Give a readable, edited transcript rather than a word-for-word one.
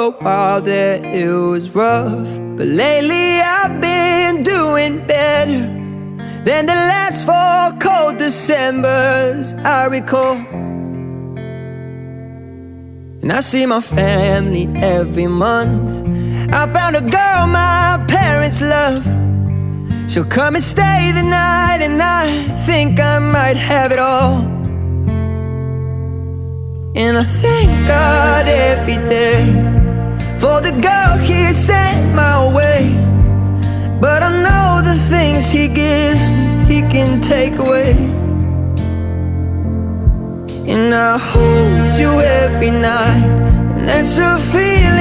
a while there it was rough, but lately I've been doing better than the last 4 cold Decembers I recall. And I see my family every month. I found a girl my parents love. She'll come and stay the night, and I think I might have it all. And I thank God every day for the girl He sent my way. But I know the things He gives me, He can take away. And I hold you every night, and that's a feeling